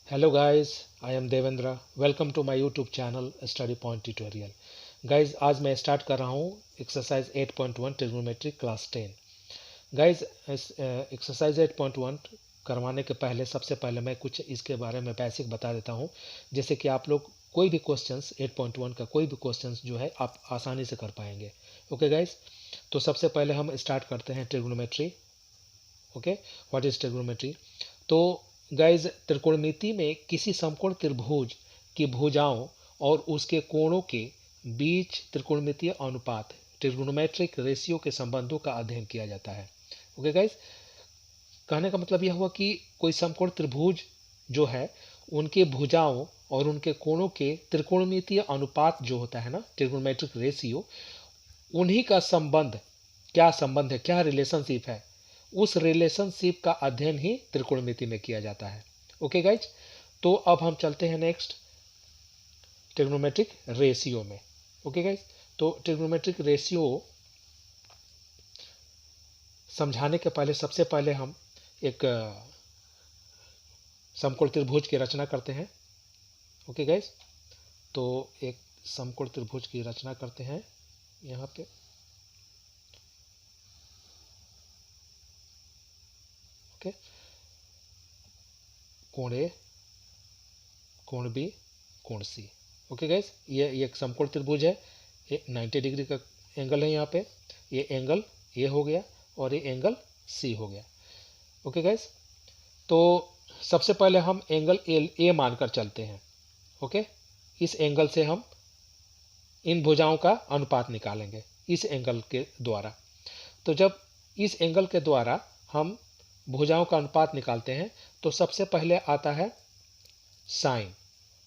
Hello guys, I am Devendra. Welcome to my YouTube channel Study Point Tutorial. Guys, आज मैं start कर रहा हूँ exercise 8.1 trigonometry class 10. Guys exercise 8.1 करवाने के पहले सबसे पहले मैं कुछ इसके बारे में बेसिक बता देता हूँ, जैसे कि आप लोग कोई भी क्वेश्चंस 8.1 का कोई भी क्वेश्चंस जो है आप आसानी से कर पाएंगे. ओके गाइज, तो सबसे पहले हम स्टार्ट करते हैं trigonometry. Okay, what is trigonometry? तो गाइज, त्रिकोणमिति में किसी समकोण त्रिभुज की भुजाओं और उसके कोणों के बीच त्रिकोणमितीय अनुपात ट्रिग्नोमेट्रिक रेशियो के संबंधों का अध्ययन किया जाता है. ओके गाइज, कहने का मतलब यह हुआ कि कोई समकोण त्रिभुज जो है उनके भुजाओं और उनके कोणों के त्रिकोणमितीय अनुपात जो होता है ना, ट्रिग्नोमेट्रिक रेशियो, उन्हीं का संबंध है, क्या रिलेशनशिप है, उस रिलेशनशिप का अध्ययन ही त्रिकोणमिति में किया जाता है. ओके गाइज, तो अब हम चलते हैं नेक्स्ट ट्रिग्नोमेट्रिक रेशियो में. ओके गाइज, तो ट्रिग्नोमेट्रिक रेशियो समझाने के पहले सबसे पहले हम एक समकोण त्रिभुज की रचना करते हैं. ओके गाइज, तो एक समकोण त्रिभुज की रचना करते हैं यहाँ पे. ओके, कोण ए, कोण बी, कोण सी. ओके गाइज, ये एक समकोण त्रिभुज है. ये 90 डिग्री का एंगल है. यहाँ पे ये एंगल ए हो गया और ये एंगल सी हो गया. ओके गाइज, तो सबसे पहले हम एंगल ए मानकर चलते हैं. ओके, इस एंगल से हम इन भुजाओं का अनुपात निकालेंगे इस एंगल के द्वारा. तो जब इस एंगल के द्वारा हम भुजाओं का अनुपात निकालते हैं तो सबसे पहले आता है साइन,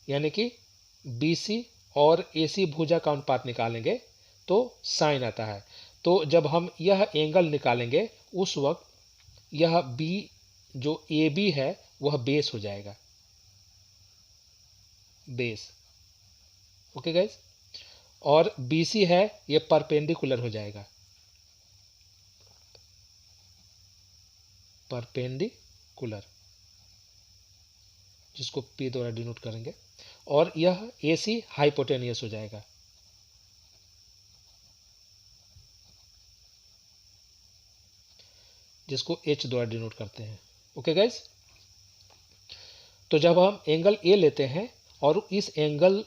यानी कि BC और AC भुजा का अनुपात निकालेंगे तो साइन आता है. तो जब हम यह एंगल निकालेंगे उस वक्त यह B जो AB है वह बेस हो जाएगा, बेस. ओके गाइज, और BC है ये परपेंडिकुलर हो जाएगा, परपेंडिकुलर, जिसको P द्वारा डिनोट करेंगे. और यह AC हाइपोटेनियस हो जाएगा, जिसको H द्वारा डिनोट करते हैं. ओके गाइज, तो जब हम एंगल A लेते हैं और इस एंगल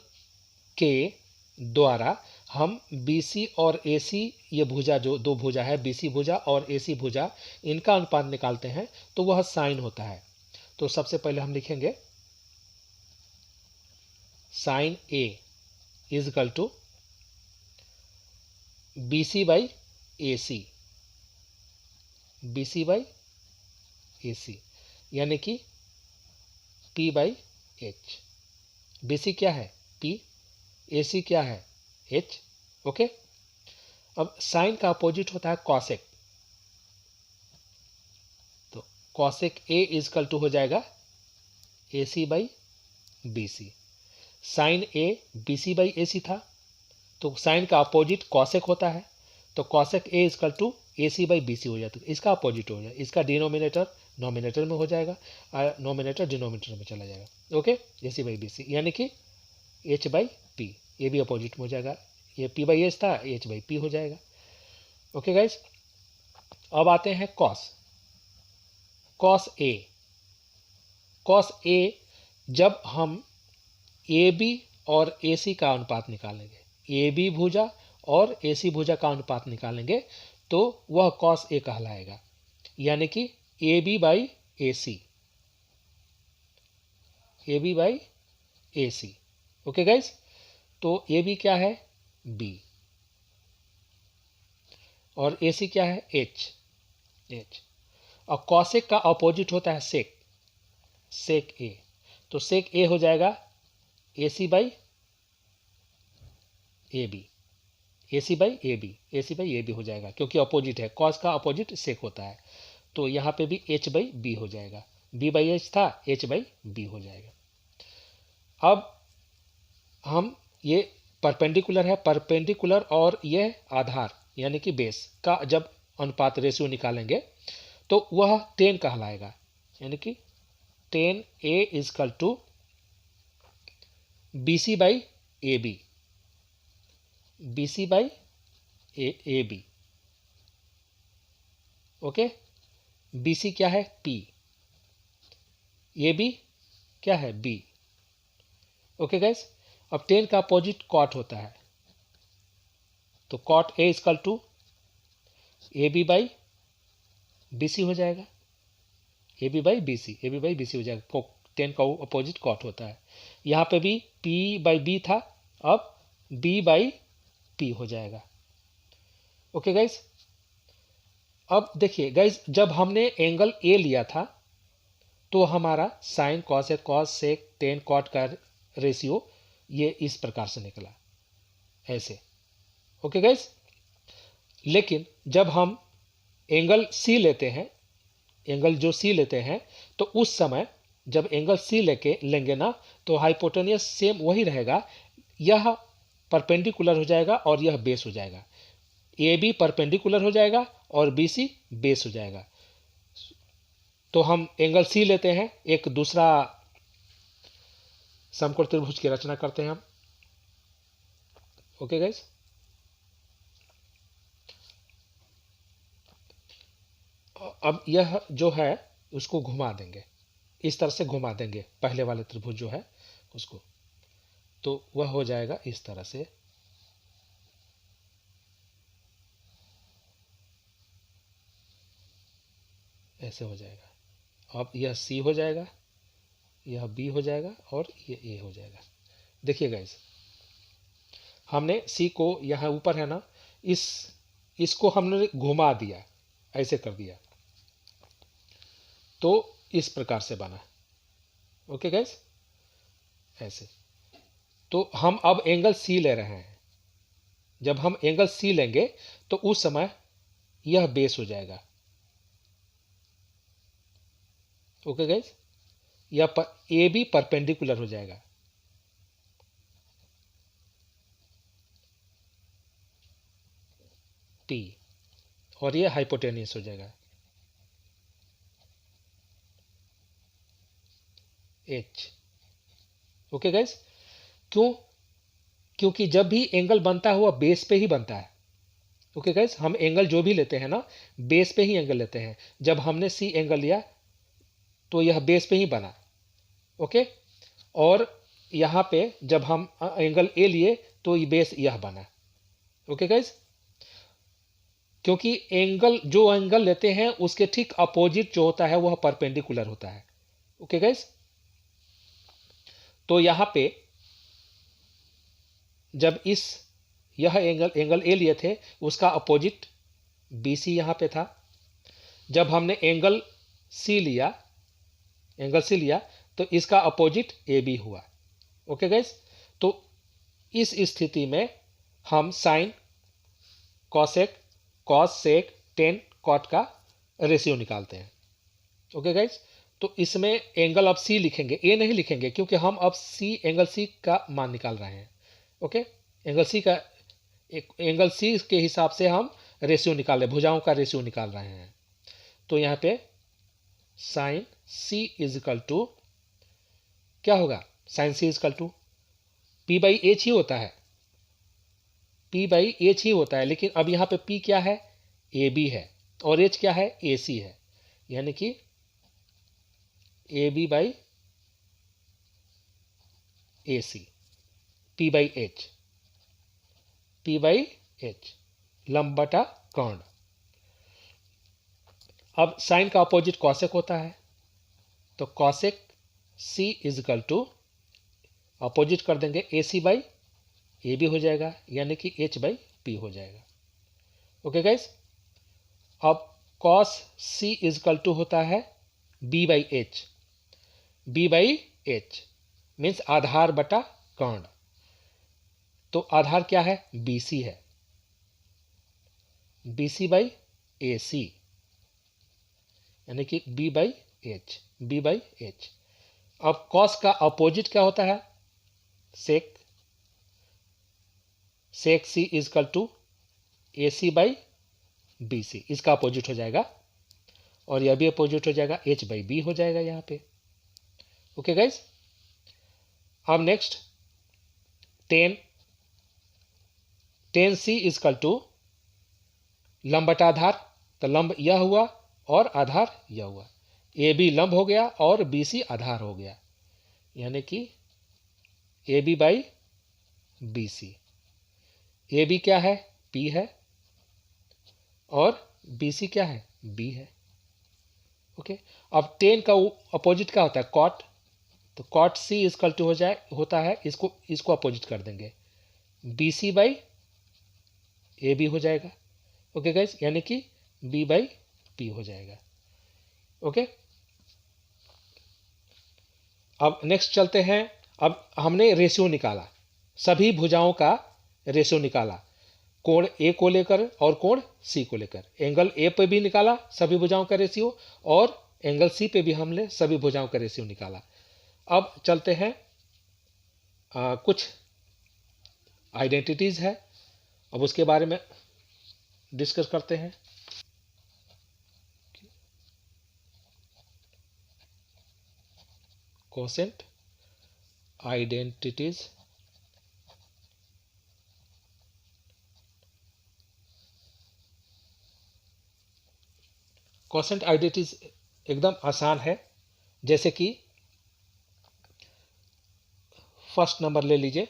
के द्वारा हम BC और AC, ये भुजा जो दो भुजा है BC भुजा और AC भुजा, इनका अनुपात निकालते हैं तो वह साइन होता है. तो सबसे पहले हम लिखेंगे sine A is equal to BC by AC, BC by AC, यानी कि P बाई H. BC क्या है? P. AC क्या है? H. ओके, अब साइन का अपोजिट होता है कॉसेक. तो cosec A is equal to हो जाएगा AC by BC. Sine A BC by AC था, तो साइन का अपोजिट कॉसेक होता है, तो cosec A is equal to AC by BC हो जाता है. इसका अपोजिट हो जाएगा, इसका डिनोमिनेटर नोमिनेटर में हो जाएगा, नोमिनेटर डिनोमिनेटर में चला जाएगा. ओके, AC बाई BC यानी कि H बाई P, ये भी अपोजिट में हो जाएगा. ये P बाई H था, H बाई P हो जाएगा. ओके गाइज, अब आते हैं cos. Cos A, cos A जब हम AB और AC का अनुपात निकालेंगे, AB भुजा और AC भुजा का अनुपात निकालेंगे तो वह कॉस A कहलाएगा, यानी कि AB by AC, AB by AC. Okay guys, तो AB क्या है? B, और AC क्या है? H. और कॉसेक का अपोजिट होता है सेक, सेक A, तो सेक A हो जाएगा AC by AB, AC by AB, AC by AB हो जाएगा, क्योंकि अपोजिट है, कॉस का अपोजिट सेक होता है. तो यहाँ पे भी H बाई B हो जाएगा, B बाई H था, H बाई B हो जाएगा. अब हम ये परपेंडिकुलर है, परपेंडिकुलर और ये आधार यानी कि बेस का जब अनुपात रेशियो निकालेंगे तो वह 10 कहलाएगा, यानी कि tan A is equal to B C by A B, B C by A B. Okay, B C क्या है P, ए बी क्या है B। ओके गाइस, अब टेन का अपोजिट कॉट होता है, तो cot A is equal to A B by B C हो जाएगा, A B by B C, A B by B C हो जाएगा। टेन का अपोजिट कॉट होता है। यहाँ पे भी P बाई बी था, अब B बाई P हो जाएगा। ओके गाइस, अब देखिए गाइस, जब हमने एंगल ए लिया था तो हमारा sine cos sec tan cot का रेशियो ये इस प्रकार से निकला, ऐसे। ओके गाइस, लेकिन जब हम एंगल सी लेते हैं, एंगल जो सी लेते हैं, तो उस समय जब एंगल सी लेंगे ना, तो हाइपोटेनियस सेम वही रहेगा, यह परपेंडिकुलर हो जाएगा और यह बेस हो जाएगा। ए बी परपेंडिकुलर हो जाएगा और बी सी बेस हो जाएगा। तो हम एंगल सी लेते हैं, एक दूसरा समकोण त्रिभुज की रचना करते हैं हम। ओके गाइस, अब यह जो है उसको घुमा देंगे, इस तरह से घुमा देंगे पहले वाले त्रिभुज जो है उसको, तो वह हो जाएगा इस तरह से। ऐसे हो जाएगा। अब यह सी हो जाएगा, यह बी हो जाएगा और ये ए हो जाएगा। देखिए गाइस, हमने सी को यहाँ ऊपर है ना, इसको हमने घुमा दिया, ऐसे कर दिया, तो इस प्रकार से बना। ओके गाइस, ऐसे। तो हम अब एंगल सी ले रहे हैं। जब हम एंगल सी लेंगे तो उस समय यह बेस हो जाएगा। ओके गाइस, यह ए बी परपेंडिकुलर हो जाएगा, P, और यह हाइपोटेनियस हो जाएगा H। ओके गाइस, क्योंकि जब भी एंगल बनता है वह बेस पे ही बनता है। ओके गाइस, हम एंगल जो भी लेते हैं ना, बेस पे ही एंगल लेते हैं। जब हमने सी एंगल लिया तो यह बेस पे ही बना। ओके, और यहाँ पे जब हम एंगल ए लिए तो ये बेस यह बना। ओके गाइस, क्योंकि जो एंगल लेते हैं उसके ठीक अपोजिट जो होता है वह परपेंडिकुलर होता है। ओके गाइस, तो यहाँ पे जब यह एंगल ए लिए थे, उसका अपोजिट बी सी यहाँ पे था। जब हमने एंगल सी लिया तो इसका अपोजिट ए बी हुआ। ओके गाइस, तो इस स्थिति में हम sine cosec cos sec tan cot का रेशियो निकालते हैं। ओके गाइस, तो इसमें एंगल अब सी लिखेंगे, ए नहीं लिखेंगे, क्योंकि हम अब एंगल सी का मान निकाल रहे हैं। ओके, एंगल सी के हिसाब से हम रेशियो निकाल रहे हैं, भुजाओं का रेशियो निकाल रहे हैं। तो यहाँ पे sine C is equal to क्या होगा, sine C is equal to P by H ही होता है, P बाई एच ही होता है। लेकिन अब यहाँ पे P क्या है, ए बी है, और H क्या है, ए सी है, यानी कि A B by A C, P by H, P by H, लंब बटा कर्ण। अब साइन का अपोजिट कॉसेक होता है, तो cosec C is equal to opposite कर देंगे ए सी बाई ए बी हो जाएगा, यानी कि H बाई P हो जाएगा। ओके गाइस, अब cos C is equal to होता है B by H, B by H means आधार बटा कर्ण। तो आधार क्या है, BC है, BC बाई AC, यानी कि B by H, B by H. अब cos का अपोजिट क्या होता है, sec, sec C is equal to A C by B C, इसका अपोजिट हो जाएगा, और यह भी अपोजिट हो जाएगा, H बाई बी हो जाएगा यहाँ पे। Okay guys. अब नेक्स्ट 10 सी इजकल टू लंब बटा आधार, तो लंब यह हुआ और आधार यह हुआ, ए बी लंब हो गया और बी सी आधार हो गया, यानी कि A B by B C. A B क्या है? पी है, और बी सी क्या है? बी है। ओके, अब 10 का अपोजिट क्या होता है? कॉट, तो कॉट सी इजकल टू होता है, इसको अपोजिट कर देंगे, B C by A B हो जाएगा। ओके गाइस, यानी कि बी बाई पी हो जाएगा। ओके, अब नेक्स्ट चलते हैं। अब हमने रेशियो निकाला, सभी भुजाओं का रेशियो निकाला, कोण ए को लेकर और कोण सी को लेकर। एंगल ए पे भी निकाला सभी भुजाओं का रेशियो, और एंगल सी पे भी हमने सभी भुजाओं का रेशियो निकाला। अब चलते हैं कुछ आइडेंटिटीज है, अब उसके बारे में डिस्कस करते हैं। कोसेंट आइडेंटिटीज, कोसेंट आइडेंटिटीज एकदम आसान है। जैसे कि फर्स्ट नंबर ले लीजिए,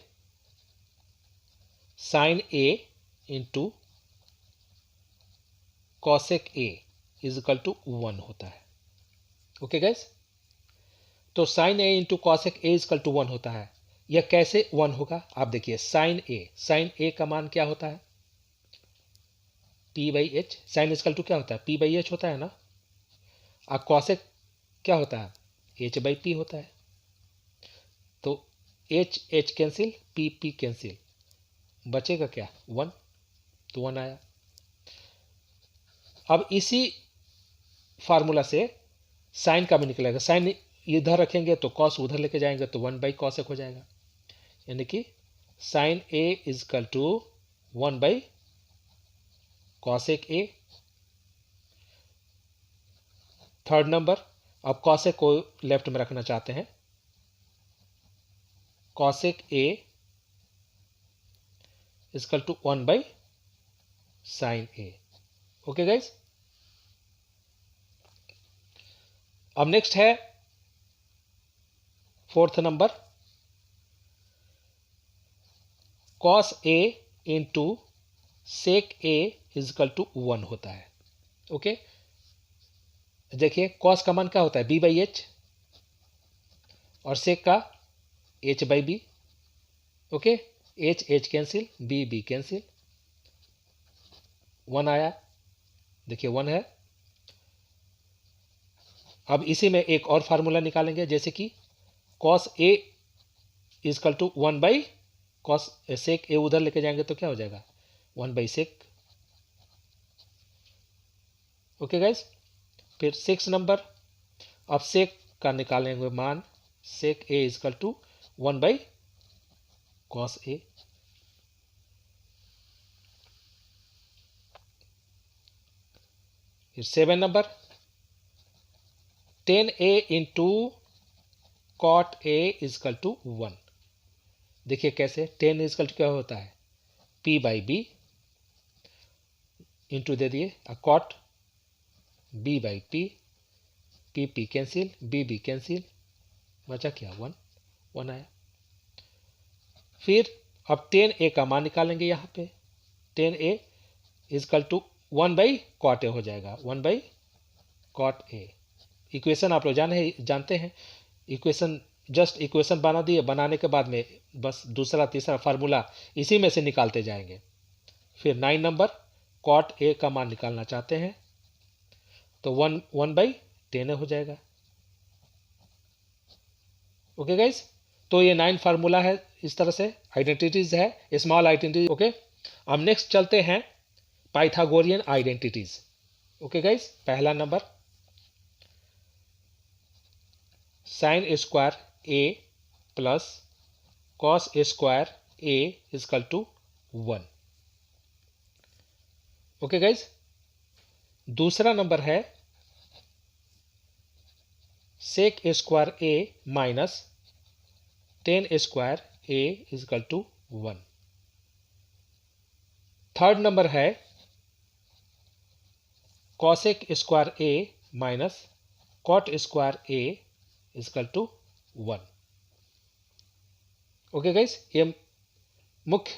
sine A into cosec A is equal to 1 होता है। ओके गाइस, तो sine A into cosec A is equal to 1 होता है। यह कैसे 1 होगा? आप देखिए, साइन ए का मान क्या होता है? P by H. Sine equal to क्या होता है? पी बाई एच होता है ना। अब कॉसेक क्या होता है? एच बाई पी होता है। तो H H cancel, P P cancel, बचेगा क्या? 1, तो 1 आया। अब इसी फार्मूला से साइन का भी निकलेगा, साइन इधर रखेंगे तो कॉस उधर लेके जाएंगे तो 1 बाई कॉसेक हो जाएगा, यानी कि sine A is equal to 1 by cosec A. Third number, अब कॉसेक को लेफ्ट में रखना चाहते हैं, cosec A is equal to 1 by sine A. Okay guys, अब नेक्स्ट है fourth number, cos A into sec A is equal to 1 होता है। ओके, देखिए कॉस का मान क्या होता है? बी बाई एच, और सेक का H by B. Okay, H H cancel, B B cancel, 1 आया। देखिए 1 है। अब इसी में एक और फार्मूला निकालेंगे, जैसे कि cos A is equal to 1 by cos sec A, उधर लेके जाएंगे तो क्या हो जाएगा? 1 बाई सेक। ओके गाइज, फिर 6 नंबर, अब सेक का निकालेंगे मान, sec A is equal to 1 by cos A. फिर 7 number, tan A into cot A is equal to 1। देखिए कैसे, टेन इजकल टू क्या होता है? पी बाई बी, इंटू दे दिए cot B by P, P P cancel, B B cancel, बचा क्या? 1, 1 आया। फिर अब टेन ए का मान निकालेंगे, यहाँ पे tan A is equal to 1 by cot A हो जाएगा, 1 बाई कॉट ए। इक्वेशन आप लोग जानते हैं, इक्वेशन जस्ट इक्वेशन बना दिए, बनाने के बाद में बस दूसरा तीसरा फार्मूला इसी में से निकालते जाएंगे। फिर 9 नंबर, कॉट ए का मान निकालना चाहते हैं तो 1 बाई 10 हो जाएगा। ओके गाइस, तो ये 9 फार्मूला है, इस तरह से आइडेंटिटीज है, स्मॉल आइडेंटिटी। ओके, अब नेक्स्ट चलते हैं पाइथागोरियन आइडेंटिटीज। ओके गाइस, पहला number, sine square A plus cos square A is equal to 1। Okay guys, दूसरा नंबर है sec square A minus tan square A is equal to 1। Third number है cosec square A minus cot square A is equal to 1। Okay guys, ये मुख्य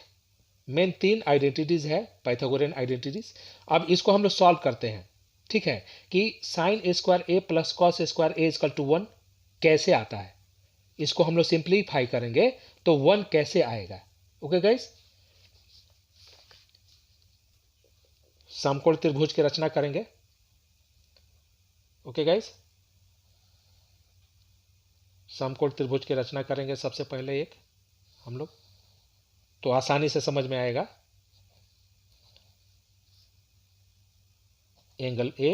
main 3 identities है Pythagorean identities. अब इसको हम लोग सॉल्व करते हैं, ठीक है, कि sine square A plus cos square A equal to 1 कैसे आता है। इसको हम लोग सिंप्लीफाई करेंगे तो 1 कैसे आएगा। ओके गाइस, समकोण त्रिभुज की रचना करेंगे। ओके गाइस, समकोण त्रिभुज की रचना करेंगे सबसे पहले एक हम लोग, तो आसानी से समझ में आएगा। Angle A,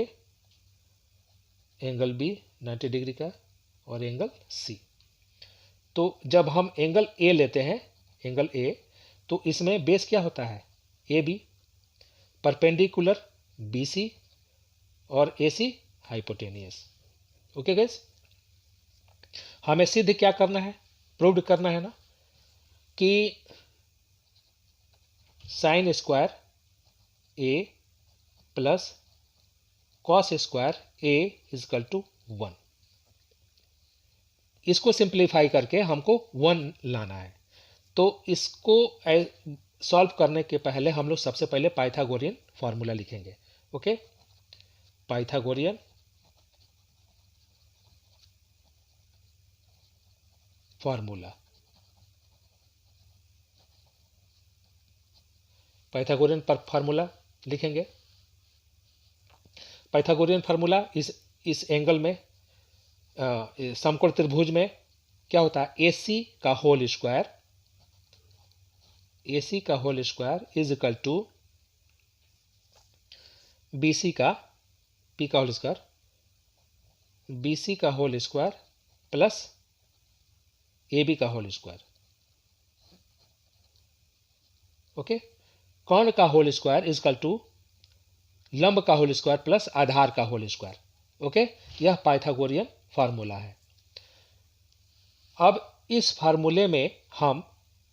angle B 90 degree का और एंगल सी। तो जब हम एंगल ए लेते हैं, एंगल ए, तो इसमें बेस क्या होता है, A B, perpendicular B C और A C hypotenuse. Okay guys, हमें सिद्ध क्या करना है, प्रूव्ड करना है ना, कि sine square A plus cos square A is equal to 1। इसको सिंप्लीफाई करके हमको 1 लाना है। तो इसको सॉल्व करने के पहले हम लोग सबसे पहले पाइथागोरियन फॉर्मूला लिखेंगे। ओके, पाइथागोरियन फॉर्मूला, पाइथागोरियन पर फॉर्मूला लिखेंगे। पाइथागोरियन फार्मूला इस एंगल में समकोण त्रिभुज में क्या होता है, AC का होल स्क्वायर, AC का whole square is equal to BC का, P का होल स्क्वायर, BC का होल स्क्वायर प्लस AB का होल स्क्वायर। ओके, कर्ण का whole square is equal to लंब का होल स्क्वायर प्लस आधार का होल स्क्वायर। ओके, यह पाइथागोरियन फार्मूला है। अब इस फार्मूले में हम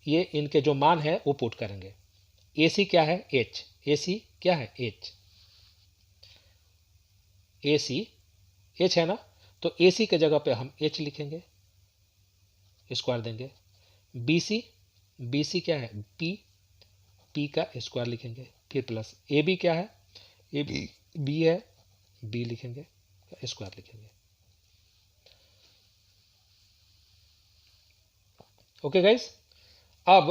ये इनके जो मान है वो पुट करेंगे। AC क्या है, H, AC क्या है, H, AC H है ना, तो AC के जगह पे हम H लिखेंगे, स्क्वायर देंगे। BC, BC क्या है, P, P का स्क्वायर लिखेंगे, फिर प्लस AB क्या है, AB B है, B लिखेंगे, स्क्वायर लिखेंगे। ओके गाइस, अब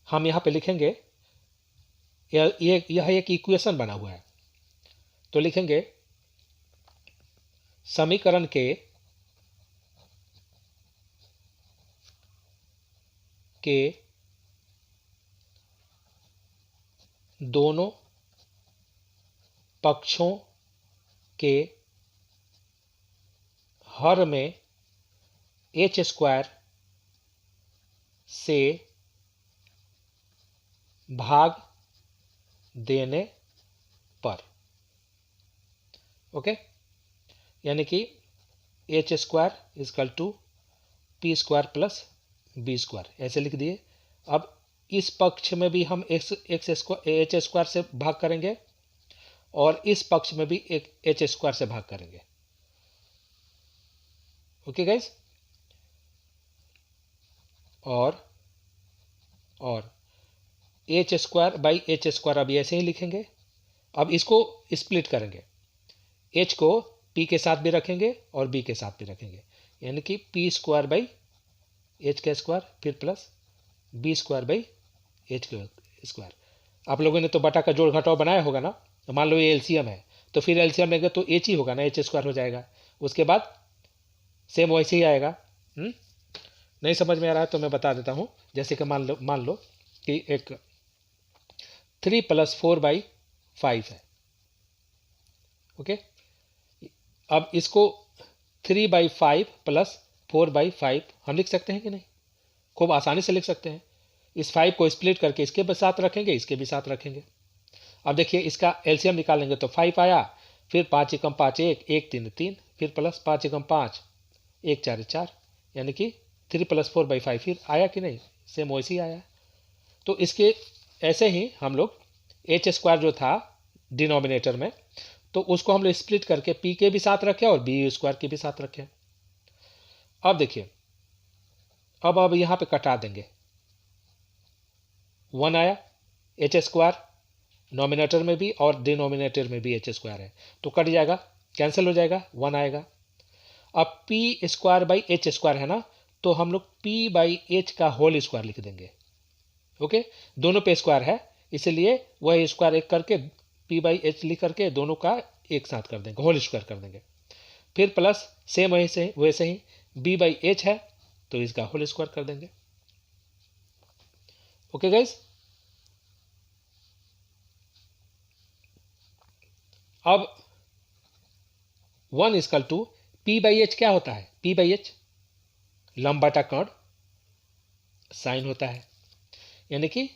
हम यहां पे लिखेंगे, यह एक इक्वेशन बना हुआ है, तो लिखेंगे समीकरण के दोनों पक्षों के हर में H स्क्वायर से भाग देने पर। ओके, यानी कि H square equal to P square plus B square, ऐसे लिख दिए। अब इस पक्ष में भी हम H स्क्वायर से भाग करेंगे और इस पक्ष में भी एक H स्क्वायर से भाग करेंगे। ओके गाइस, और H square by H square अब ऐसे ही लिखेंगे। अब इसको स्प्लिट करेंगे, H को P के साथ भी रखेंगे और B के साथ भी रखेंगे, यानी कि P स्क्वायर बाई H का स्क्वायर फिर plus B square by H का स्क्वायर। आप लोगों ने तो बटा का जोड़ घटाव बनाया होगा ना, तो मान लो ये एलसीएम है, तो फिर एलसीएम लेंगे तो H ही होगा ना, H स्क्वायर हो जाएगा। उसके बाद सेम वैसे ही आएगा। नहीं समझ में आ रहा है तो मैं बता देता हूं। जैसे कि मान लो कि एक 3 + 4/5 है। ओके, अब इसको 3/5 + 4/5 हम लिख सकते हैं कि नहीं, खूब आसानी से लिख सकते हैं। इस 5 को स्प्लिट करके इसके भी साथ रखेंगे, इसके भी साथ रखेंगे। अब देखिए इसका एलसीएम निकालेंगे तो 5 आया, फिर 5 एकम 5 1, 1 3 3, फिर प्लस 5 एकम 5, 1 4 4, यानी कि 3 + 4/5। फिर आया कि नहीं, सेम वैसे ही आया। तो इसके ऐसे ही हम लोग एच स्क्वायर जो था डिनोमिनेटर में, तो उसको हम लोग स्प्लिट करके पी के भी साथ रखे और बी स्क्वायर के भी साथ रखे। अब देखिए, अब यहां पे कटा देंगे, 1 आया, एच स्क्वायर नॉमिनेटर में भी और डिनोमिनेटर में भी एच स्क्वायर है, तो कट जाएगा, कैंसिल हो जाएगा, 1 आएगा। अब P square by H square है ना, तो हम लोग पी बाई एच का होल स्क्वायर लिख देंगे। ओके, दोनों पे स्क्वायर है, इसलिए वह स्क्वायर एक करके पी बाई एच लिख करके दोनों का एक साथ कर देंगे, होल स्क्वायर कर देंगे। फिर प्लस सेम वैसे ही बी बाई एच है, तो इसका होल स्क्वायर कर देंगे। ओके गाइस, अब 1 equal to P by H क्या होता है, पी बाई एच लंब बटा कर्ण साइन होता है, यानी कि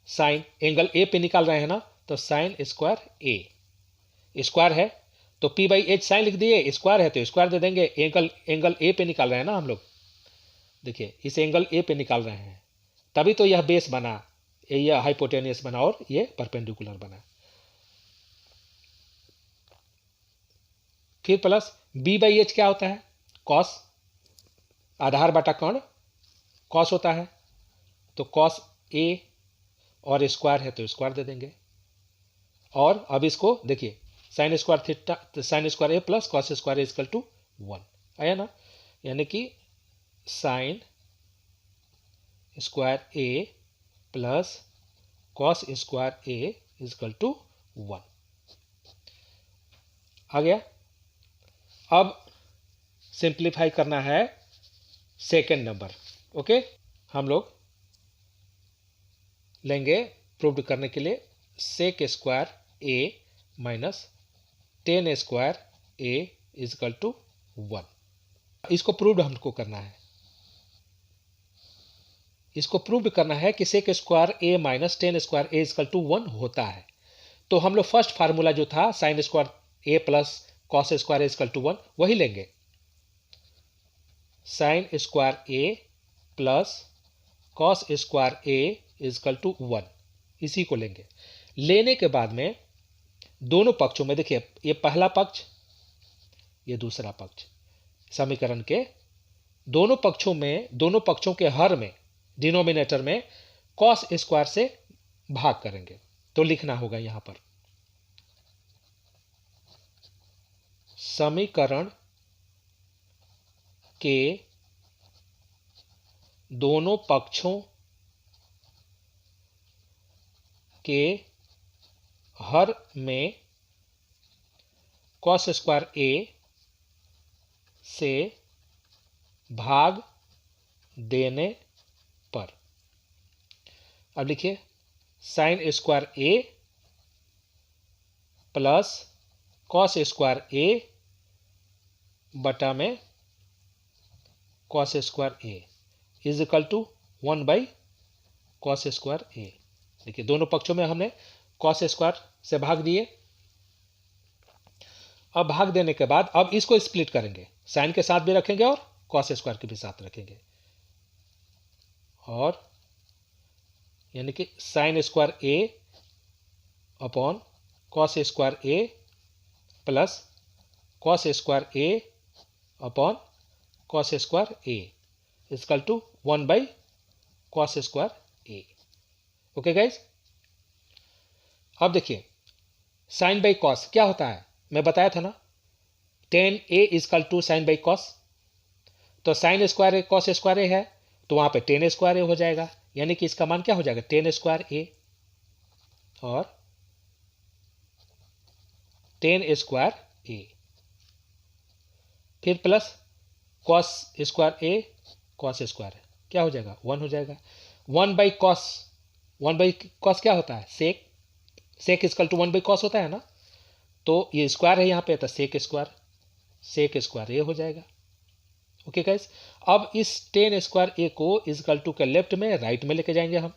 साइन एंगल ए पे निकाल रहे हैं ना, तो साइन स्क्वायर ए, स्क्वायर है तो पी बाई एच साइन लिख दिए, स्क्वायर है तो स्क्वायर दे देंगे। एंगल ए पे निकाल रहे हैं ना हम लोग, देखिए इस एंगल ए पे निकाल रहे हैं, तभी तो यह बेस बना, यह हाइपोटेनियस बना और ये परपेंडिकुलर बना। फिर प्लस बी बाई एच क्या होता है, कॉस, आधार बटा कर्ण कॉस होता है, तो कॉस ए और स्क्वायर है तो स्क्वायर दे देंगे। और अब इसको देखिए, sine square theta, sine square A plus cos square equal to 1 आया ना, यानी कि sine square A plus cos square A equal to 1 आ गया। अब सिंप्लीफाई करना है सेकेंड नंबर। ओके, हम लोग लेंगे प्रूव करने के लिए sec square A minus tan square A equal to 1। इसको प्रूव हमको करना है, इसको प्रूव करना है कि sec square A minus tan square A equal to 1 होता है। तो हम लोग फर्स्ट फार्मूला जो था sine square A plus cos square A equal to 1 वही लेंगे, sine square A plus cos square A equal to 1, इसी को लेंगे। लेने के बाद में दोनों पक्षों में देखिए, ये पहला पक्ष ये दूसरा पक्ष, समीकरण के दोनों पक्षों में, दोनों पक्षों के हर में डिनोमिनेटर में कॉस स्क्वायर से भाग करेंगे। तो लिखना होगा यहां पर समीकरण के दोनों पक्षों के हर में कॉस स्क्वायर ए से भाग देने पर, अब लिखिए sine square A plus cos square A बटा में cos square A is equal to 1 by cos square A. देखिए दोनों पक्षों में हमने कॉस स्क्वायर से भाग दिए। अब भाग देने के बाद अब इसको स्प्लिट करेंगे, साइन के साथ भी रखेंगे और कॉस स्क्वायर के भी साथ रखेंगे, और यानी कि sine square A upon cos square A plus cos square A upon cos square A equal to 1 by cos square A. Okay guys, अब देखिए साइन बाई कॉस क्या होता है, मैं बताया था ना, tan A equal to sine by cos, तो sine square A cos square A है तो वहां पे टेन स्क्वायर ए हो जाएगा, यानी कि इसका मान क्या हो जाएगा, टेन स्क्वायर ए और टेन स्क्वायर ए, फिर plus cos square A cos square क्या हो जाएगा, 1 हो जाएगा। 1 बाई कॉस, 1 बाई कॉस क्या होता है, sec, sec equal to 1 by cos होता है ना, तो ये स्क्वायर है यहाँ पे, तो सेक स्क्वायर ए हो जाएगा। ओके गाइस, अब इस टेन स्क्वायर ए को इक्वल टू के लेफ्ट में राइट में लेके जाएंगे हम,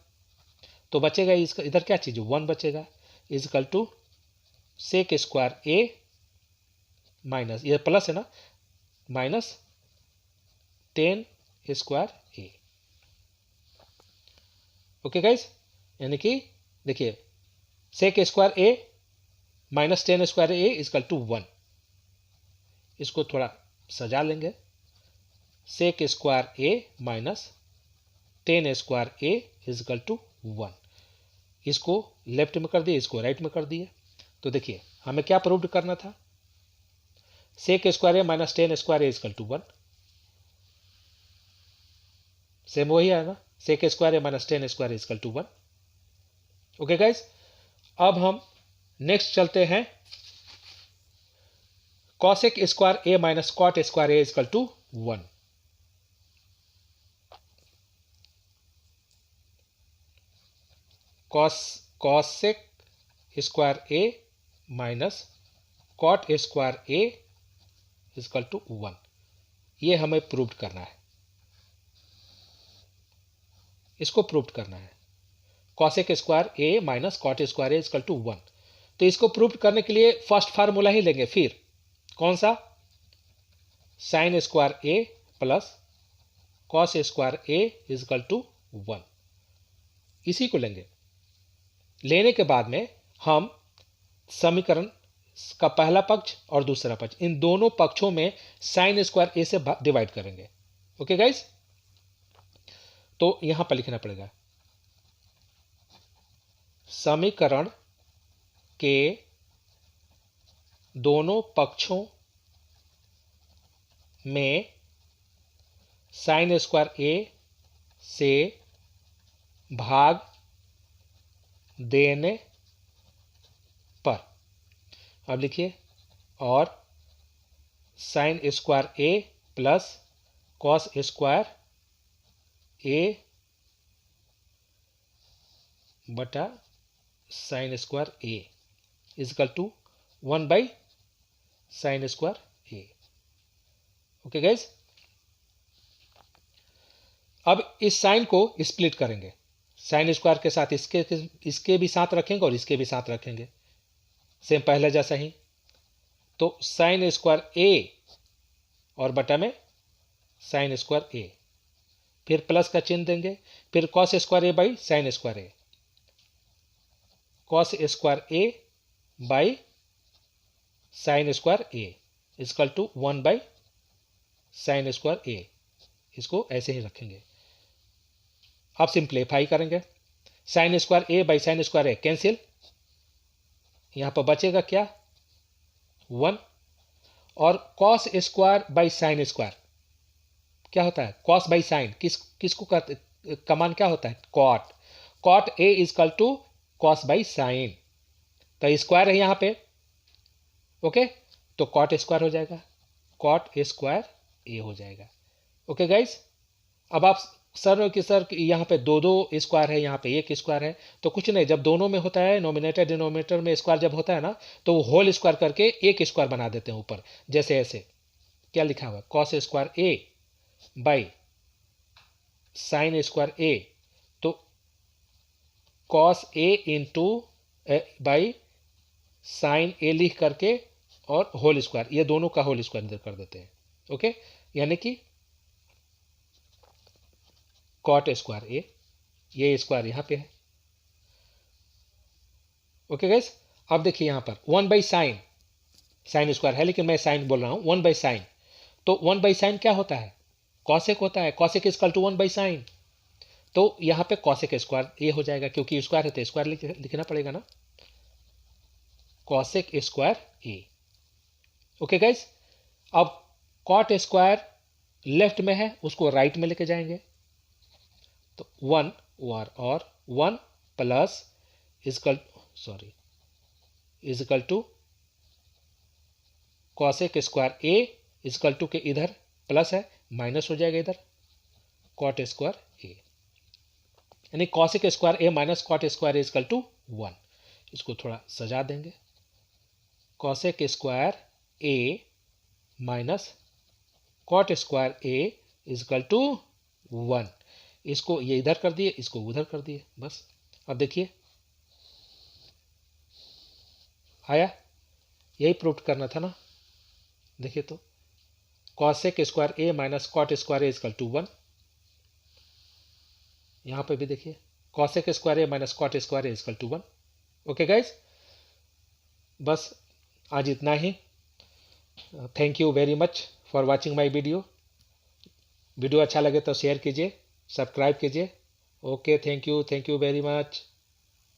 तो बचेगा इसका इधर क्या चीज, 1 बचेगा, equal to sec square A minus, ये प्लस है ना, minus 10 square A. Okay guys, यानी कि देखिए sec square A minus 10 square A is equal to 1। इसको थोड़ा सजा लेंगे, sec square A minus 10 square A is equal to 1। इसको लेफ्ट में कर दिए, इसको राइट में कर दिए। तो देखिए हमें क्या प्रूव करना था, sec square A minus 10 square A is equal to 1। Same वही है ना, sec square A minus 10 square equal to 1। Okay guys, अब हम नेक्स्ट चलते हैं, cosec square A minus cot square A is equal to 1। Cosec square A minus cot square A is equal to 1, ये हमें prove करना है, इसको प्रूव करना है। Cosec square A minus cot square A is equal to 1। तो इसको प्रूव करने के लिए फर्स्ट फार्मूला ही लेंगे, फिर कौन सा, sine square A plus cos square A is equal to 1, इसी को लेंगे। लेने के बाद में हम समीकरण का पहला पक्ष और दूसरा पक्ष, इन दोनों पक्षों में साइन स्क्वायर ए से डिवाइड करेंगे। ओके गाइस, तो यहां पर लिखना पड़ेगा, समीकरण के दोनों पक्षों में साइन स्क्वायर ए से भाग देने पर, अब लिखिए, और sine square A plus cos square A बटा sine square A is equal to 1 by sine square A. Okay guys, अब इस साइन को स्प्लिट करेंगे, साइन स्क्वायर के साथ इसके भी साथ रखेंगे और इसके भी साथ रखेंगे, सेम पहले जैसा ही। तो साइन स्क्वायर ए और बटा में साइन स्क्वायर ए, फिर प्लस का चिन्ह देंगे, फिर cos square A by sine square A, cos square A by sine square A is equal to 1 by sine square A, इसको ऐसे ही रखेंगे। अब सिंप्लीफाई करेंगे, sine square A by sine square A cancel, यहां पर बचेगा क्या, 1, और cos square by sine square क्या होता है, कॉस बाई साइन, किसको कहते, कमान क्या होता है, cot, cot A is equal to cos by sine, तो स्क्वायर है यहां पे। ओके, तो कॉट स्क्वायर हो जाएगा, कॉट स्क्वायर ए हो जाएगा। ओके गाइज, अब आप सर कि सर यहाँ पे दो स्क्वायर है, यहाँ पे एक स्क्वायर है, तो कुछ नहीं, जब दोनों में होता है नोमिनेटर डिनोमिनेटर में स्क्वायर जब होता है ना, तो वो होल स्क्वायर करके एक स्क्वायर बना देते हैं ऊपर, जैसे ऐसे क्या लिखा हुआ है, cos square A by sine square A, तो cos A into by sine A लिख करके और होल स्क्वायर, ये दोनों का होल स्क्वायर इधर कर देते हैं। ओके, यानी कि कॉट स्क्वायर ए, ये स्क्वायर यहां पे है। ओके गाइस, अब देखिए यहां पर 1 बाई साइन, साइन स्क्वायर है लेकिन मैं साइन बोल रहा हूं, 1 बाई साइन, तो 1 बाई साइन क्या होता है, कॉसेक होता है, cosec equal to 1 by sine, तो यहां पे कॉसेक स्क्वायर ये हो जाएगा, क्योंकि स्क्वायर है तो स्क्वायर लिखना पड़ेगा ना, cosec square A. Okay guys, अब कॉट स्क्वायर लेफ्ट में है, उसको राइट में लेके जाएंगे, तो 1 और 1 plus equal to cosec square A is equal to के इधर प्लस है, माइनस हो जाएगा इधर कॉट स्क्वायर ए, यानी cosec square A minus cot square A is equal to 1। इसको थोड़ा सजा देंगे, cosec square A minus cot square A is equal to 1, इसको ये इधर कर दिए, इसको उधर कर दिए, बस। अब देखिए आया, यही प्रूव करना था ना, देखिए तो cosec square A minus cot square A is equal to 1। यहाँ पे भी देखिए cosec square A minus cot square A is equal to 1। Okay guys, बस आज इतना ही। Thank you very much for watching my video. Video अच्छा लगे तो शेयर कीजिए, सब्सक्राइब कीजिए। Okay, thank you very much.